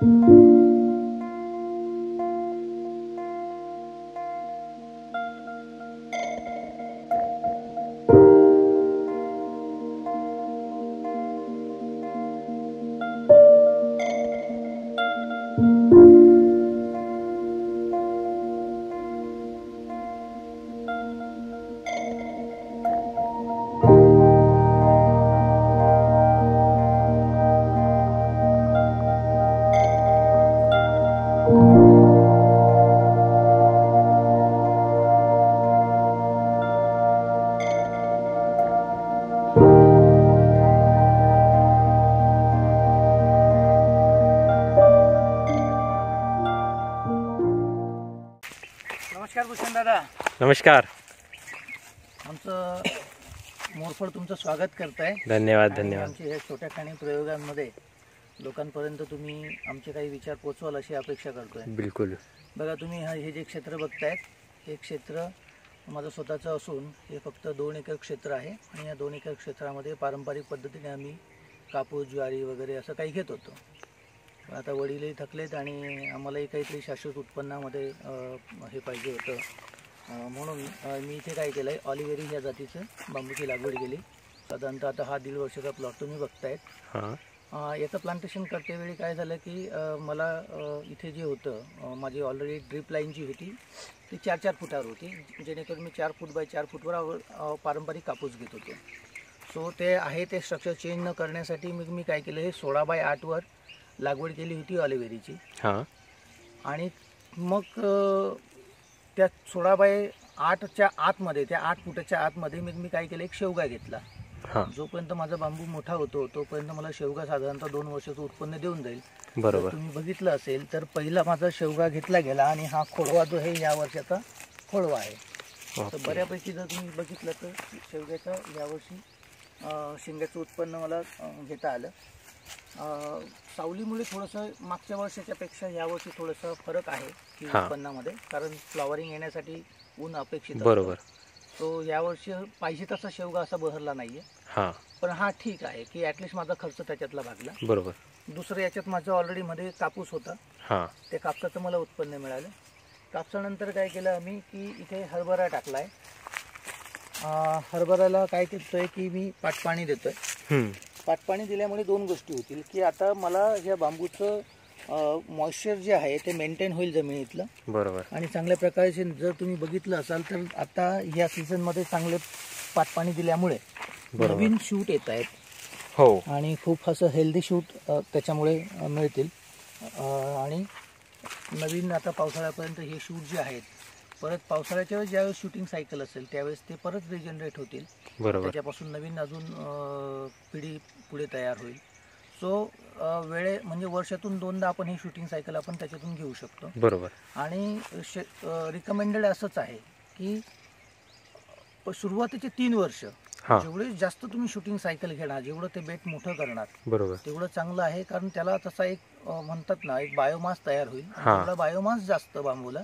नमस्कार भूषण दादा. नमस्कार. आमचं मोरफळ तुमचं स्वागत करताय. धन्यवाद धन्यवाद. आमच्या ह्या छोट्या खाणी प्रयोगांमध्ये लोकांपर्यंत तुम्ही आमचे काही विचार पोचवाल अशी अपेक्षा करतोय. बिलकुल. बघा तुम्ही हे जे क्षेत्र बघतायत हे क्षेत्र माझं स्वतःचं असून हे फक्त 2 एकर क्षेत्र आहे आणि या 2 एकर क्षेत्रामध्ये पारंपरिक पद्धतीने आम्ही कापूस ज्वारी वगैरे असं काही घेत होतो. पण आता वडीलही थकलेत आणि आम्हालाही काहीतरी शाश्वत उत्पन्नामध्ये हे पाहिजे होतं. म्हणून मी इथे काय केलं आहे, ऑलिव्हेरी ह्या जातीचं बांबूची लागवड केली. साधारणतः आता हा 1.5 वर्षाचा प्लॉट तुम्ही बघतायत. याचं प्लांटेशन करतेवेळी काय झालं की मला इथे जे होतं माझी ऑलरेडी ड्रीप लाईन जी होती ती 4-4 फुटावर होती, जेणेकरून मी 4 फूट बाय 4 फूटवर पारंपरिक कापूस घेत होतो. सो ते आहे ते स्ट्रक्चर चेंज न करण्यासाठी मी काय केलं, हे 16 बाय 8 वर लागवड केली होती ऑलिव्हेरीची. आणि मग त्या 16 बाय 8च्या आतमध्ये, त्या 8 फुटाच्या आतमध्ये मी काय केलं, एक शेवगा घेतला. जोपर्यंत माझा बांबू मोठा होतो तोपर्यंत मला शेवगा साधारणतः 2 वर्षाचं उत्पन्न देऊन जाईल. बरोबर. तुम्ही बघितलं असेल तर पहिला माझा शेवगा घेतला गेला आणि हा खोडवा जो आहे या वर्षाचा खोडवा आहे. तर बऱ्यापैकी जर तुम्ही बघितलं तर शेवग्याचं यावर्षी शेंगाचं उत्पन्न मला घेता आलं. सावलीमुळे थोडंसं मागच्या वर्षाच्या पेक्षा यावर्षी थोडंसं फरक आहे की उत्पन्नामध्ये, कारण फ्लॉवरिंग येण्यासाठी ऊन अपेक्षित. बरोबर. तो यावर्षी पाहिजे तसा शेवगा असा बहरला नाहीये. पण हा ठीक आहे की ॲटलिस्ट माझा खर्च त्याच्यातला भागला. बरोबर. दुसरं याच्यात माझं ऑलरेडी मध्ये कापूस होता, ते कापसाचं मला उत्पन्न मिळालं. कापसानंतर काय केलं आम्ही की इथे हरभरा टाकलाय. हरभऱ्याला काय करतोय की मी पाटपाणी देतोय. पाटपाणी दिल्यामुळे 2 गोष्टी होतील की आता मला ह्या बांबूचं मॉइश्चर जे आहे ते मेंटेन होईल जमिनीतलं. बरोबर. आणि चांगल्या प्रकारचे जर तुम्ही बघितलं असाल तर आता या सीझनमध्ये चांगले पाटपाणी दिल्यामुळे नवीन शूट येत आहेत. हो. आणि खूप असं हेल्दी शूट त्याच्यामुळे मिळतील. आणि नवीन आता पावसाळ्यापर्यंत हे शूट जे आहेत परत पावसाळ्याच्या वेळेस ज्यावेळेस शूटिंग सायकल असेल त्यावेळेस ते परत रिजनरेट होतील. बरोबर. त्याच्यापासून नवीन अजून पिढी पुढे तयार होईल. सो म्हणजे वर्षातून 2दा आपण ही शूटिंग सायकल आपण त्याच्यातून घेऊ शकतो. बरोबर. आणि रिकमेंडेड असंच आहे की सुरुवातीचे 3 वर्ष जेवढे जास्त तुम्ही शूटिंग सायकल घेणार, जेवढं ते बेट मोठं करणार, बरोबर, तेवढं चांगलं आहे. कारण त्याला तसा एक म्हणतात ना, एक बायोमास तयार होईल. जेवढा बायोमास जास्त बांबूला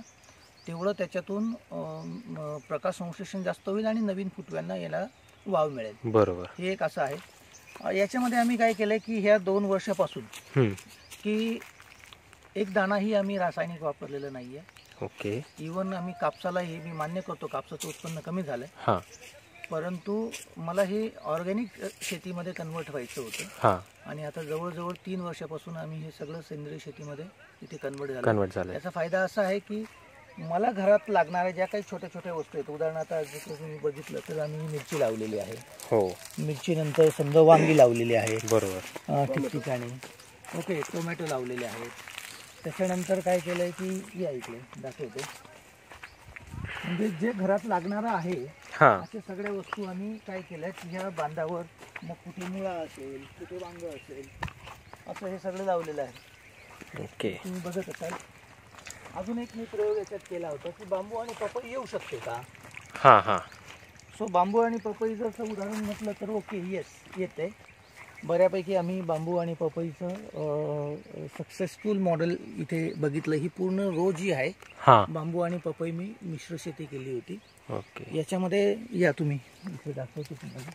तेवढं त्याच्यातून प्रकाश संश्लेषण जास्त होईल आणि नवीन फुटव्यांना याला वाव मिळेल. बरोबर. हे एक असं आहे. याच्यामध्ये आम्ही काय केलंय की ह्या 2 वर्षापासून की एक दाणाही आम्ही रासायनिक वापरलेलं नाहीये. ओके. इव्हन आम्ही कापसालाही, मी मान्य करतो कापसाचं उत्पन्न कमी झालंय, परंतु मला हे ऑर्गॅनिक शेतीमध्ये कन्वर्ट व्हायचं होतं. आणि आता जवळजवळ 3 वर्षापासून आम्ही हे सगळं सेंद्रिय शेतीमध्ये इथे कन्वर्ट झालं. याचा फायदा असा आहे की मला घरात लागणाऱ्या ज्या काही छोट्या छोट्या वस्तू आहेत, उदाहरणार्थ जसं तुम्ही बघितलं तर आम्ही मिरची लावलेली आहे. हो. मिरची नंतर समजा वांगी लावलेली आहे. बरोबर. ठिकठिकाणी. ओके. टोमॅटो लावलेले आहेत. त्याच्यानंतर काय केलंय की या इकडे दाखवतो, म्हणजे जे घरात लागणारं आहे अशा सगळ्या वस्तू आम्ही काय केल्या ह्या बांधावर, मग कुठे मुळा असेल, कुठे वांग असेल, असं हे सगळं लावलेलं आहे. ओके. तुम्ही बघत असाल. अजून एक मी प्रयोग याच्यात केला होता की बांबू आणि पपई येऊ शकते का. सो बांबू आणि पपईचं उदाहरण म्हटलं तर ओके, येस, येते. बऱ्यापैकी आम्ही बांबू आणि पपईचं सक्सेसफुल मॉडेल इथे बघितलं. ही पूर्ण रो जी आहे बांबू आणि पपई मी मिश्र शेती केली होती. ओके. याच्यामध्ये या तुम्ही इथे दाखवतो तुम्हाला.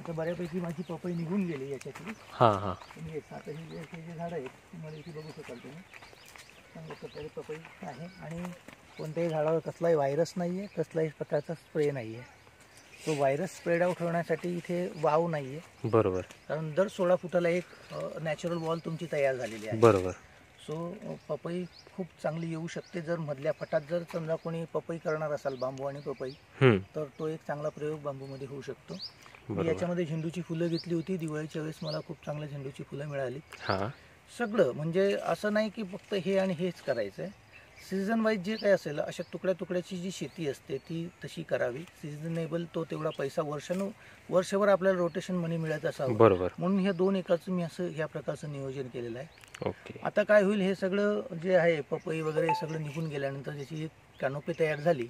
आता बऱ्यापैकी माझी पपई निघून गेली याच्यातली. तुम्ही आता ही जे झाडं आहेत तुम्हाला इथे बघू शकाल तुम्ही, चांगल्या प्रकारे पपई आहे आणि कोणत्याही झाडावर कसलाही व्हायरस नाही आहे, कसलाही प्रकारचा स्प्रे नाही आहे. तो व्हायरस स्प्रेड आउट होण्यासाठी इथे वाव नाही आहे. बरोबर. कारण दर 16 फुटाला एक नॅचरल वॉल तुमची तयार झालेली आहे. बरोबर. सो पपई खूप चांगली येऊ शकते. जर मधल्या फटात जर समजा कोणी पपई करणार असाल, बांबू आणि पपई, तर तो एक चांगला प्रयोग बांबूमध्ये होऊ शकतो. याच्यामध्ये झेंडूची फुलं घेतली होती दिवाळीच्या वेळेस, मला खूप चांगल्या झेंडूची फुलं मिळाली. सगळं म्हणजे असं नाही की फक्त हे आणि हेच करायचं आहे. सीझन वाईज जे काही असेल, अशा तुकड्या तुकड्याची जी शेती असते ती तशी करावी. सीझनेबल तो तेवढा पैसा वर्षभर आपल्याला रोटेशन मनी मिळत असावं. बरोबर. म्हणून ह्या 2 एकरचं मी असं ह्या प्रकारचं नियोजन केलेलं आहे. ओके. आता काय होईल, हे सगळं जे आहे पपई वगैरे सगळं निघून गेल्यानंतर त्याची एक कॅनोपी तयार झाली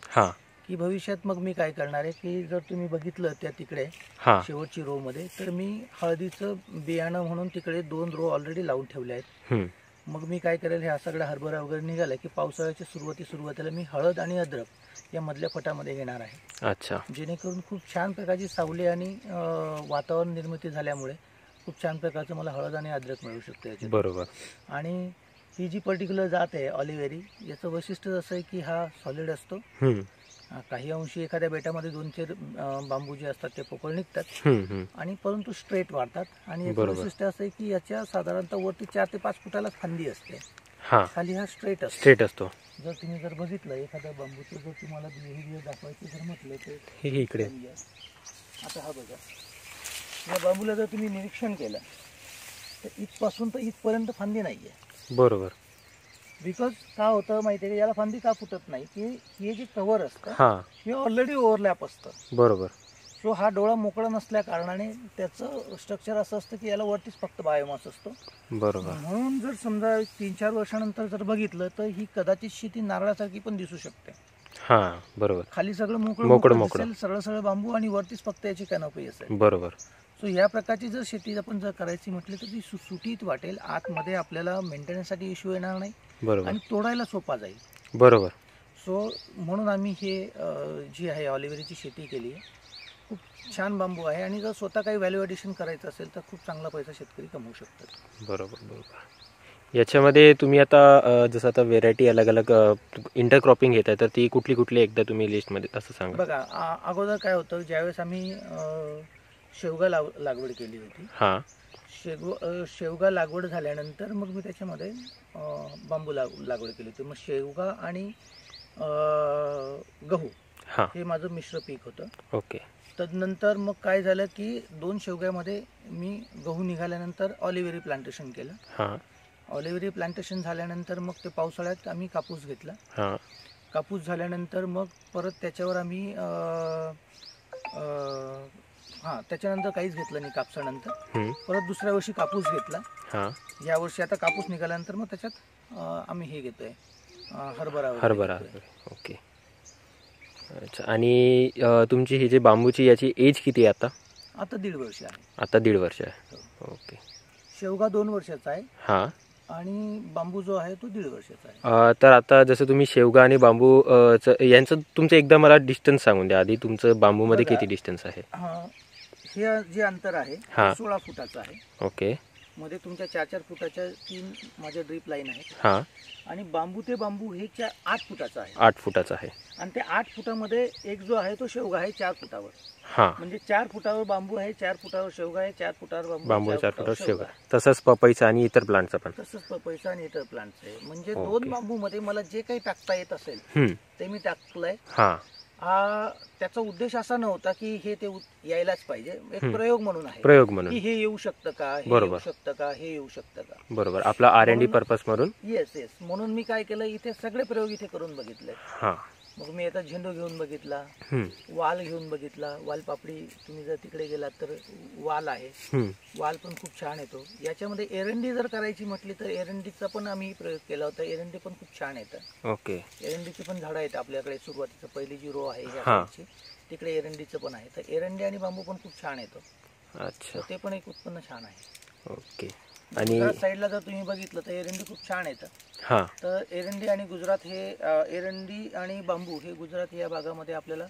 की भविष्यात मग मी काय करणार आहे की जर तुम्ही बघितलं त्या तिकडे शेवटची रो मध्ये, तर मी हळदीचं बियाणं म्हणून तिकडे 2 रो ऑलरेडी लावून ठेवले आहेत. मग मी काय करेल, ह्या सगळ्या हरभरा वगैरे निघाला की पावसाळ्याच्या सुरुवातीला मी हळद आणि अद्रक या मधल्या फटामध्ये घेणार आहे. अच्छा. जेणेकरून खूप छान प्रकारची सावली आणि वातावरण निर्मिती झाल्यामुळे खूप छान प्रकारचं मला हळद आणि अद्रक मिळू शकते याच्यात. बरोबर. आणि ही जी पर्टिक्युलर जात आहे ऑलिव्हेरी, याचं वैशिष्ट्य असं आहे की हा सॉलिड असतो. काही अंशी एखाद्या बेटामध्ये 2-4 बांबू जे असतात ते पोकळ निघतात आणि परंतु स्ट्रेट वाढतात. आणि याचं वैशिष्ट्य असं आहे की याच्या साधारणतः वरती 4 ते 5 फुटाला फांदी असते, खाली हा स्ट्रेट असतो. जर तुम्ही बघितलं एखाद्या बांबूचं, जर तुम्हाला बिहेवियर दाखवायचं जर म्हटलं तर इकडे आता हा बघा, या बांबूला जर तुम्ही निरीक्षण केलं तर इथपासून तर इथपर्यंत फांदी नाहीये. बरोबर. बिकॉज का होतं माहिती आहे का, याला फांदी का फुटत नाही की हे जे कव्हर असतं हे ऑलरेडी ओव्हरलॅप असतं. बरोबर. सो हा डोळा मोकळा नसल्या कारणाने त्याचं स्ट्रक्चर असं असतं की याला वरतीच फक्त बायोमास असतो. बरोबर. म्हणून जर समजा 3-4 वर्षानंतर जर बघितलं तर ही कदाचित शेती नारळासारखी पण दिसू शकते. बरोबर. खाली सगळं मोकळं सरळ बांबू आणि वरतीच फक्त याची कॅनोपी असेल. बरोबर. सो या प्रकारची जर शेती आपण जर करायची म्हटली तर ती सुटसुटीत वाटेल. आतमध्ये आपल्याला मेंटेनन्ससाठी इश्यू येणार नाही. बरोबर. आणि तोडायला सोपा जाईल. बरोबर. सो म्हणून आम्ही हे जी आहे ऑलिव्हेरीची शेती केली आहे. खूप छान बांबू आहे आणि जर स्वतः काही व्हॅल्यू ॲडिशन करायचं असेल तर खूप चांगला पैसा शेतकरी कमवू शकतात. बरोबर. बरोबर. याच्यामध्ये तुम्ही आता जसं आता व्हेरायटी अलग अलग इंटरक्रॉपिंग घेत आहे, तर ती कुठली कुठली एकदा तुम्ही लिस्टमध्ये असं सांगा. बघा, अगोदर काय होतं, ज्यावेळेस आम्ही शेवगा लागवड केली होती, शेवगा लागवड झाल्यानंतर मग मी त्याच्यामध्ये बांबू लागवड केली होती. मग शेवगा आणि गहू हे माझं मिश्र पीक होतं. ओके. तदनंतर मग काय झालं की 2 शेवग्यामध्ये मी गहू निघाल्यानंतर ऑलिव्हेरी प्लांटेशन केलं. ऑलिव्हेरी प्लांटेशन झाल्यानंतर मग ते पावसाळ्यात आम्ही कापूस घेतला. कापूस झाल्यानंतर मग परत त्याच्यावर आम्ही त्याच्यानंतर काहीच घेतलं नाही. कापसानंतर परत दुसऱ्या वर्षी कापूस घेतला. या वर्षी आता कापूस निघाल्यानंतर मग त्याच्यात आम्ही हे घेतोय, हरभरा. ओके. अच्छा. आणि तुमची ही जी बांबूची याची एज किती आहे आता? आता 1.5 वर्ष आहे. आता 1.5 वर्ष आहे. ओके. शेवगा 2 वर्षाचा आहे आणि बांबू जो आहे तो 1.5 वर्षाचा आहे. तर आता जसं तुम्ही शेवगा आणि बांबू यांचं तुमचं एकदा मला डिस्टन्स सांगून द्या आधी. तुमचं बांबूमध्ये किती डिस्टन्स आहे? हे जे अंतर आहे 16 फुटाचं आहे. ओके. मध्ये तुमच्या 4-4 फुटाच्या 3 माझ्या ड्रीप लाईन आहेत. आणि बांबू ते बांबू हे 8 फुटाचा आहे. 8 फुटाचा आहे. आणि ते 8 फुटामध्ये एक जो आहे तो शेवगा आहे 4 फुटावर. म्हणजे 4 फुटावर बांबू आहे, 4 फुटावर शेवगा आहे, 4 फुटावर बांबू 4 फुटावर शेवगा. तसंच पपईचा आणि इतर प्लांटचा पण. तसंच पपईचा आणि इतर प्लांटचा आहे. म्हणजे 2 बांबू मध्ये मला जे काही टाकता येत असेल ते मी टाकलंय. त्याचा उद्देश असा नव्हता की हे ते यायलाच पाहिजे, एक प्रयोग म्हणून आहे. प्रयोग म्हणून की हे येऊ शकतं का, हे येऊ शकतं का, हे येऊ शकतं का. बरोबर. आपला R&D पर्पज म्हणून. येस. म्हणून मी काय केलं, इथे सगळे प्रयोग इथे करून बघितले. मग मी आता झेंडू घेऊन बघितला, वाल घेऊन बघितला. वाल पापडी तुम्ही जर तिकडे गेलात तर वाल आहे, वाल पण खूप छान येतो. याच्यामध्ये एरंडी जर करायची म्हटली तर एरंडीचा पण आम्ही प्रयोग केला होता. एरंडी पण खूप छान येतं. ओके. एरंडीची पण झाडं आहेत आपल्याकडे. सुरुवातीचं पहिली जी रो आहे तिकडे एरंडीचं पण आहे. तर एरंडी आणि बांबू पण खूप छान येतो. अच्छा. ते पण एक उत्पन्न छान आहे. ओके. आणि साईडला जर तुम्ही बघितलं तर एरंडी खूप छान येतं. तर एरंडी आणि गुजरात हे एरंडी आणि बांबू हे गुजरात या भागामध्ये आपल्याला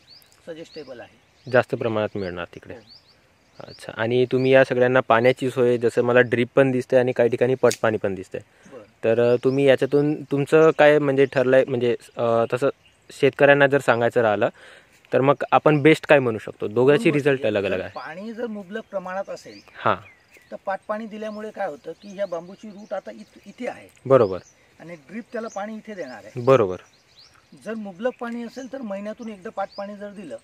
सजेस्टेबल आहे, जास्त प्रमाणात मिळणार तिकडे. अच्छा. आणि तुम्ही या सगळ्यांना पाण्याची सोय, जसं मला ड्रीप पण दिसते आणि काही ठिकाणी पट पाणी पण दिसतंय, तर तुम्ही याच्यातून तुमचं काय म्हणजे ठरलंय, म्हणजे तसं शेतकऱ्यांना जर सांगायचं राहिलं तर मग आपण बेस्ट काय म्हणू शकतो? दोघांची रिझल्ट अलग अलग आहे. पाणी जर मुबलक प्रमाणात असेल हां, तर पाट पाणी दिल्यामुळे काय होतं की ह्या बांबूची रूट आता इथे आहे, बरोबर, आणि ड्रीप त्याला पाणी इथे देणार आहे. बरोबर. जर मुबलक पाणी असेल तर महिन्यातून एकदा पाट पाणी जर दिलं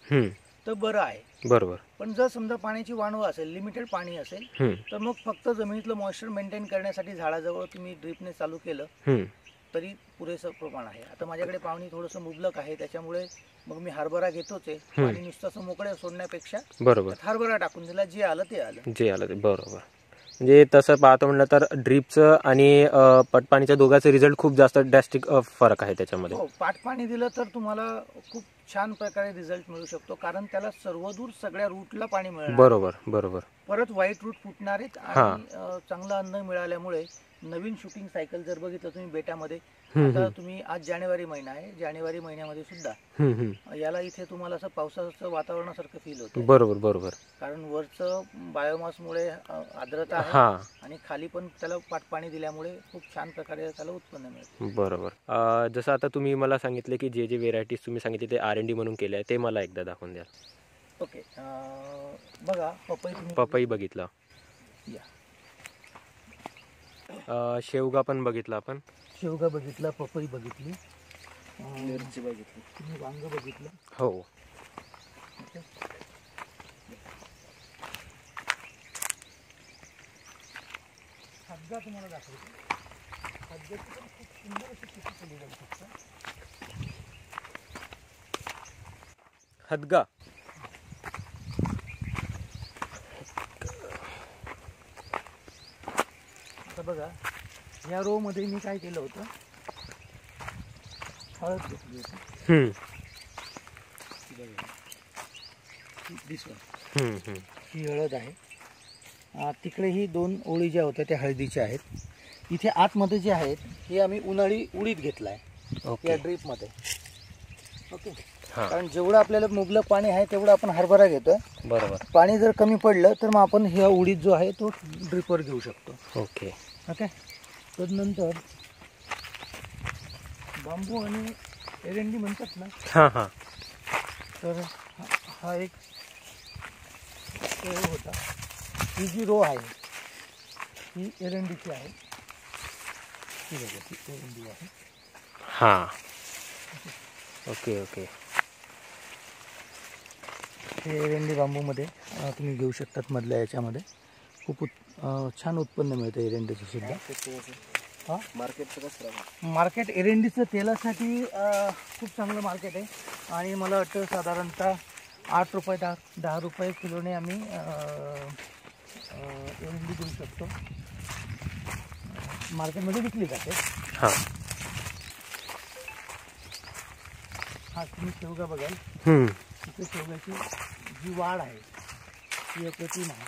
तर बरं आहे, बरोबर. पण जर समजा पाण्याची वाणव असेल, लिमिटेड पाणी असेल, तर मग फक्त जमिनीतलं मॉइश्चर मेंटेन करण्यासाठी झाडाजवळ तुम्ही ड्रीपने चालू केलं तरी पुरेसं प्रमाण आहे. आता माझ्याकडे पाणी थोडंसं मुबलक आहे, त्याच्यामुळे मग मी हरभरा घेतोच आहे. पाणी नुसतं मोकळे सोडण्यापेक्षा बरोबर हरभरा टाकून दिला, जे आलं ते आलं. बरोबर. म्हणजे तसं पाहतो म्हटलं तर ड्रीपचं आणि पटपाणीच्या दोघांचे रिझल्ट खूप जास्त ड्रॅस्टिक फरक आहे त्याच्यामध्ये. हो, पाट पाणी दिलं तर तुम्हाला खूप छान प्रकारे रिझल्ट मिळू शकतो, कारण त्याला सर्वदूर सगळ्या रूटला पाणी मिळणार. बरोबर, बरोबर. परत व्हाईट रूट फुटणार आहेत आणि चांगलं अन्न मिळाल्यामुळे नवीन शूटिंग सायकल जर बघितलं तुम्ही बेटामध्ये, आता तुम्ही आज जानेवारी महिना आहे, जानेवारी महिन्यामध्ये सुद्धा याला इथे तुम्हाला असं पावसाचं वातावरणासारखं फील होतं. बरोबर, बरोबर. कारण वरचं बायोमासमुळे आर्द्रता आहे आणि खाली पण त्याला पाट पाणी दिल्यामुळे खूप छान प्रकारे त्याला उत्पन्न मिळतं. बरोबर. जसं आता तुम्ही मला सांगितले की जे व्हेरायटीज तुम्ही सांगितले ते R&D म्हणून केले आहे, ते मला एकदा दाखवून द्या. ओके, बघा पपई बघितला, शेवगा पण बघितला आपण, शेवगा बघितला, पपई बघितली, मिरची बघितली, तुम्ही वांग बघितलं. हो. खड्गा तुम्हाला दाखवतो. खड्ग्याची पण खूप सुंदर अशी शेती केली जाऊ शकते. खदगा. आता बघा, या रो मध्ये मी काय केलं होतं, हळद घेतली होती. ही हळद आहे. तिकडे ही 2 ओळी ज्या होत्या त्या हळदीच्या आहेत. इथे आतमध्ये जे आहेत हे आम्ही उन्हाळी उडीद घेतलाय या ड्रीप मध्ये. ओके, कारण जेवढं आपल्याला मुबलक पाणी आहे तेवढं आपण हरभरा घेतोय. बरोबर. पाणी जर कमी पडलं तर मग आपण हा उडीद जो आहे तो ड्रीपवर घेऊ शकतो. ओके. ओके. तदनंतर बांबू आणि एरंडी म्हणतात ना, तर हा एक होता. ही जी रो आहे ही एरंडीची आहे. ही बघा, ही एरंडी आहे. Okay, okay. हे एरंडी बांबूमध्ये तुम्ही घेऊ शकतात. मधल्या याच्यामध्ये खूप छान उत्पन्न मिळतं एरंडीचं सुद्धा. मार्केट एरंडीचं तेलासाठी खूप चांगलं मार्केट आहे आणि मला वाटतं साधारणतः 8 रुपये 10 रुपये किलोने आम्ही एरंडी देऊ शकतो. मार्केटमध्ये विकली जाते. हा तुम्ही शेवगा बघाल, तिथे शेवग्याची जी वाढ आहे ती अप्रतिम आहे.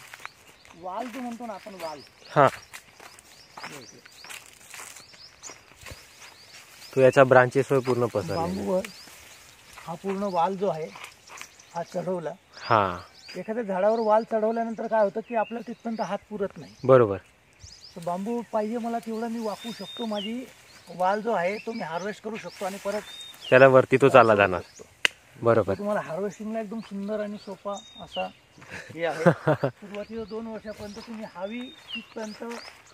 वाल जो म्हणतो ना आपण, वाल, तो याचा ब्रांचेस पूर्ण पसरला. बांबूवर हा पूर्ण वाल जो आहे हा चढवला. एखाद्या झाडावर वाल चढवल्यानंतर काय होतं की आपला तिथपर्यंत हात पुरत नाही. बरोबर. तर बांबू पाहिजे मला तेवढा मी वाकू शकतो. माझी वाल जो आहे तो मी हार्वेस्ट करू शकतो आणि परत त्याला वरती तो चालला जाणार. बरोबर. तुम्हाला हार्वेस्टिंगला एकदम सुंदर आणि सोपा असा हे आहे. सुरुवातीला 2 वर्षापर्यंत तुम्ही हवी तिथपर्यंत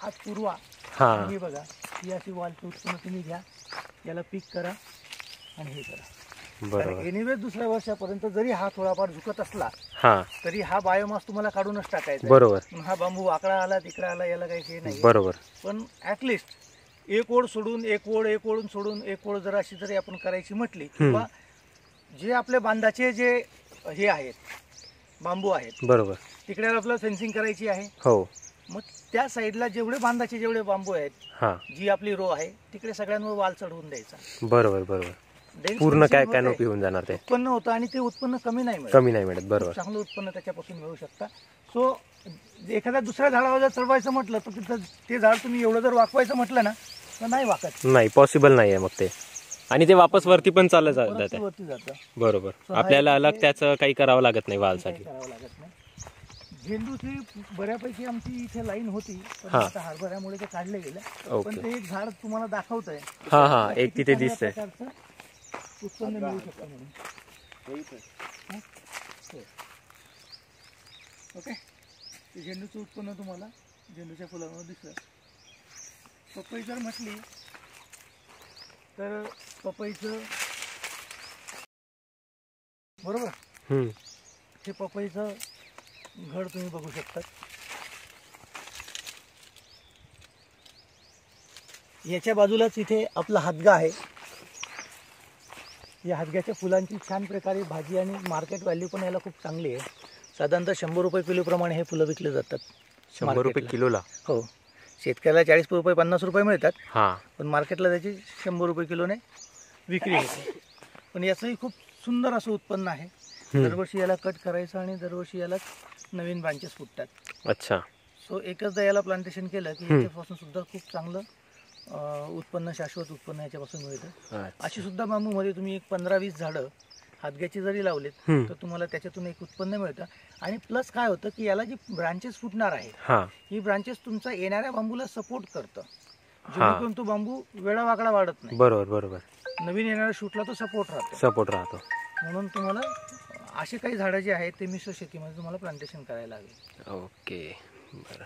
हात पुरवा. हे बघा, ही अशी वालची उत्पन्न तुम्ही घ्या, याला पीक करा आणि हे करा. बरोबर. एनिवे दुसऱ्या वर्षापर्यंत जरी हा थोडाफार झुकत असला तरी हा बायोमास तुम्हाला काढूनच टाकायचा. बरोबर. हा बांबू वाकडा आला तिकडे आला याला काही हे नाही. बरोबर. पण ऍटलिस्ट एक ओळ सोडून एक ओळ, एक ओळ सोडून एक ओळ जर अशी जरी आपण करायची म्हटली, किंवा जे आपल्या बांधाचे जे हे आहेत बांबू आहेत, बरोबर, तिकडे आपल्याला फेन्सिंग करायची आहे. हो. मग त्या साईडला जेवढे बांधाचे जेवढे बांबू आहेत, जी आपली रो आहे तिकडे सगळ्यांवर वाल चढवून द्यायचा. बरोबर, बरोबर. पूर्ण काय कॅनोपी होऊन जाणार, ते उत्पन्न होतं आणि ते उत्पन्न कमी नाही मिळत. बरोबर. चांगलं उत्पन्न त्याच्यापासून मिळू शकता. सो एखाद्या दुसऱ्या झाडावर जर चढवायचं म्हटलं तर ते झाड तुम्ही एवढं जर वाकवायचं म्हटलं ना तर नाही वाकत. नाही, पॉसिबल नाही आहे मग ते. आणि ते वापस वरती पण चाललं जातं. बरोबर. आपल्याला अलग त्याचं काही करावं लागत नाही वालसाठी. झेंडूची बऱ्यापैकी आमची इथे लाईन होती, पण हा. आता हरभऱ्यामुळे ते काढले गेलं. ओके. पण ते एक झाड तुम्हाला दाखवत आहे, हा हा, एक तिथे दिसतंय. उत्पन्न मिळू शकतं म्हणून. हा? हो. ओके, ते झेंडूचं उत्पन्न तुम्हाला झेंडूच्या फुलांवर दिसलं. पपई जर म्हटली तर पपईचं बरोबर, हम्म. हे पपईचं घड तुम्ही बघू शकता. याच्या बाजूलाच इथे आपला हादगा आहे. या हादग्याच्या फुलांची छान प्रकारे भाजी आणि मार्केट व्हॅल्यू पण याला खूप चांगली आहे. साधारणतः 100 रुपये किलोप्रमाणे हे फुलं विकले जातात. 100 रुपये किलोला? हो, शेतकऱ्याला 40 रुपये 50 रुपये मिळतात. हा, पण मार्केटला त्याची 100 रुपये किलोने विक्री होते. पण याचंही खूप सुंदर असं उत्पन्न आहे. दरवर्षी याला कट करायचं आणि दरवर्षी याला नवीन ब्रांचेस फुटतात. अच्छा. सो एकचदा याला प्लांटेशन केलं की याच्यापासून सुद्धा खूप चांगलं उत्पन्न, शाश्वत उत्पन्न याच्यापासून मिळतं. अशी सुद्धा बांबूमध्ये तुम्ही एक 15-20 झाडं हादग्याची जरी लावलेत तर तुम्हाला त्याच्यातून एक उत्पन्न मिळतं. आणि प्लस काय होतं की याला जी ब्रांचेस फुटणार आहे, ही ब्रांचेस तुमचा येणाऱ्या बांबूला सपोर्ट करतं, जेणेकरून तो बांबू वेळावाकडा वाढत नाही. बरोबर बरोबर. नवीन येणाऱ्या शूटला तो सपोर्ट राहतो. म्हणून तुम्हाला असे काही झाडं जे आहेत ते मिश्र शेतीमध्ये तुम्हाला प्लांटेशन करायला हवे. ओके, बरं.